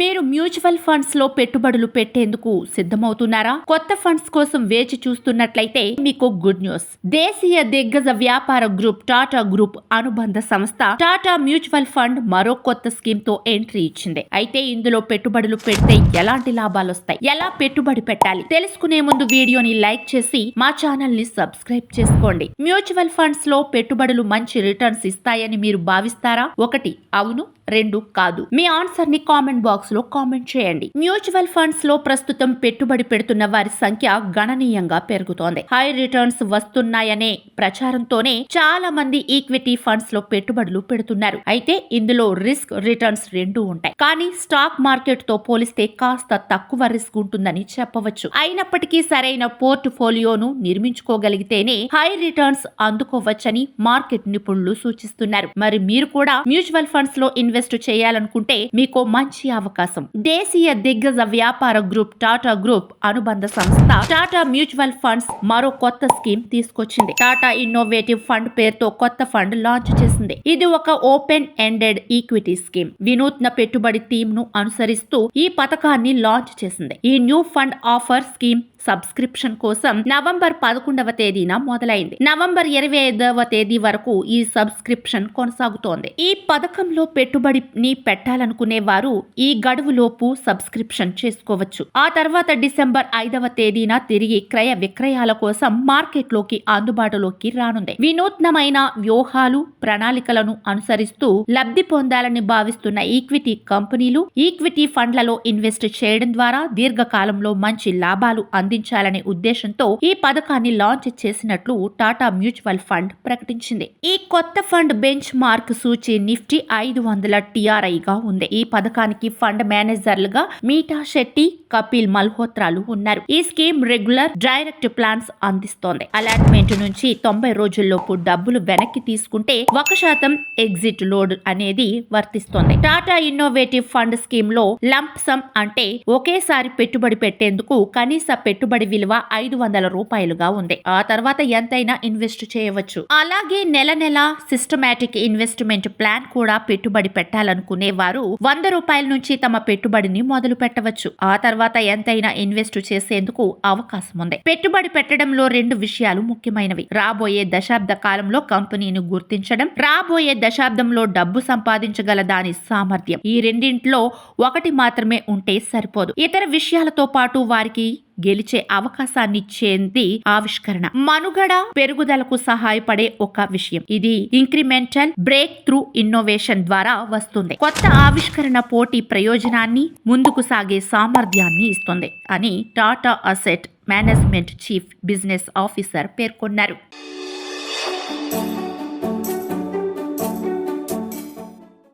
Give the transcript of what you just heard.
మీరు mutual funds లో పెట్టుబడులు పెట్టేందుకు సిద్ధమవుతున్నారా? కొత్త ఫండ్స్ కోసం వేచి చూస్తున్నట్లయితే మీకు గుడ్ న్యూస్. దేశీయ దిగ్గజ వ్యాపార గ్రూప్ టాటా గ్రూప్ అనుబంధ సంస్థ టాటా మ్యూచువల్ ఫండ్ మరో కొత్త స్కీమ్ తో ఎంట్రీ ఇచ్చింది. అయితే ఇందులో పెట్టుబడులు పెడితే ఎలాంటి లాభాలు వస్తాయి, ఎలా పెట్టుబడి పెట్టాలి తెలుసుకునే ముందు వీడియోని లైక్ చేసి మా ఛానల్ ని సబ్స్క్రైబ్ చేసుకోండి. మ్యూచువల్ ఫండ్స్ లో పెట్టుబడులు మంచి రిటర్న్స్ ఇస్తాయని మీరు భావిస్తారా? 1 అవును, 2 కాదు. మీ ఆన్సర్ ని కామెంట్ బాక్స్ లో కామెంట్ చేయండి. మ్యూచువల్ ఫండ్స్ లో ప్రస్తుతం పెట్టుబడి పెడుతున్న వారి సంఖ్య గణనీయంగా పెరుగుతోంది. హై రిటర్న్స్ వస్తున్నాయనే ప్రచారంతోనే చాలా మంది ఈక్విటీ ఫండ్స్ లో పెట్టుబడులు పెడుతున్నారు. అయితే ఇందులో రిస్క్ రిటర్న్స్ రెండూ ఉంటాయి. కానీ స్టాక్ మార్కెట్ తో పోలిస్తే కాస్త తక్కువ రిస్క్ ఉంటుందని చెప్పవచ్చు. అయినప్పటికీ సరైన పోర్ట్ఫోలియోను నిర్మించుకోగలిగితేనే హై రిటర్న్స్ అందుకోవచ్చని మార్కెట్ నిపుణులు సూచిస్తున్నారు. మరి మీరు కూడా మ్యూచువల్ ఫండ్స్ లో ఇన్వెస్ట్ చేయాలనుకుంటే మీకు మంచి అవకాశం. దేశీయ దిగ్గజ వ్యాపార గ్రూప్ టాటా గ్రూప్ అనుబంధ సంస్థ టాటా మ్యూచువల్ ఫండ్స్ మరో కొత్త స్కీమ్ తీసుకొచ్చింది. టాటా ఇన్నోవేటివ్ ఫండ్ పేరుతో కొత్త ఫండ్ లాంచ్ చేసింది. ఇది ఒక ఓపెన్ ఎండెడ్ ఈక్విటీ స్కీమ్. వినూత్న పెట్టుబడి థీమ్ ను అనుసరిస్తూ ఈ పథకాన్ని లాంచ్ చేసింది. ఈ new fund offer scheme subscription కోసం నవంబర్ 11వ తేదీన మొదలైంది. నవంబర్ 25వ తేదీ వరకు ఈ సబ్స్క్రిప్షన్ కొనసాగుతోంది. ఈ పథకంలో పెట్టుబడిని పెట్టాలనుకునే వారు ఈ గడువులోపు సబ్స్క్రిప్షన్ చేసుకోవచ్చు. ఆ తర్వాత డిసెంబర్ 5వ తేదీన తిరిగి క్రయ విక్రయాల కోసం మార్కెట్లోకి అందుబాటులోకి రానుంది. వినూత్నమైన వ్యూహాలు, ప్రణాళికలను అనుసరిస్తూ లబ్ధి పొందాలని భావిస్తున్న ఈక్విటీ కంపెనీలు ఈక్విటీ ఫండ్లలో ఇన్వెస్ట్ చేయడం ద్వారా దీర్ఘకాలంలో మంచి లాభాలు అందించాలనే ఉద్దేశంతో ఈ పథకాన్ని లాంచ్ చేసినట్లు టాటా మ్యూచువల్ ఫండ్ ప్రకటించింది. ఈ కొత్త ఫండ్ బెంచ్ మార్క్ సూచి నిఫ్టీ 500 TRIగా ఉంది. ఈ పథకానికి ఫండ్ మేనేజర్లుగా మీఠా శెట్టి, కపిల్ మల్హోత్రాలు ఉన్నారు. ఈ స్కీమ్ రెగ్యులర్, డైరెక్ట్ ప్లాన్స్ అందిస్తోంది. అలాట్మెంట్ నుంచి 90 రోజుల్లోపు డబ్బులు వెనక్కి తీసుకుంటే 1% ఎగ్జిట్ లోడ్ అనేది వర్తిస్తోంది. టాటా ఇన్నోవేటివ్ ఫండ్ స్కీమ్ లో లంప్ సమ్ అంటే ఒకేసారి పెట్టుబడి పెట్టేందుకు కనీస పెట్టుబడి విలువ 500 రూపాయలుగా ఉంది. ఆ తర్వాత ఎంతైనా ఇన్వెస్ట్ చేయవచ్చు. అలాగే నెల నెల సిస్టమాటిక్ ఇన్వెస్ట్మెంట్ ప్లాన్ కూడా పెట్టుబడి పెట్టాలనుకునే వారు 100 రూపాయల నుంచి తమ పెట్టుబడిని మొదలు పెట్టవచ్చు. ఆ తర్వాత ఎంతైనా ఇన్వెస్ట్ చేసేందుకు అవకాశం ఉంది. పెట్టుబడి పెట్టడంలో 2 విషయాలు ముఖ్యమైనవి. రాబోయే దశాబ్ద కాలంలో కంపెనీని గుర్తించడం, రాబోయే దశాబ్దంలో డబ్బు సంపాదించగల దాని సామర్థ్యం. ఈ రెండింటిలో ఒకటి మాత్రమే ఉంటే సరిపోదు. ఇతర విషయాలతో పాటు వారికి గెలిచే అవకాశాన్నిచ్చేది ఆవిష్కరణ, మనుగడ పెరుగుదలకు సహాయపడే ఒక విషయం. ఇది ఇంక్రిమెంటల్ బ్రేక్ త్రూ ఇన్నోవేషన్ ద్వారా వస్తుంది. కొత్త ఆవిష్కరణ పోటీ ప్రయోజనాన్ని, ముందుకు సాగే సామర్థ్యాన్ని ఇస్తుంది అని Tata asset management chief business officer పేర్కొన్నారు.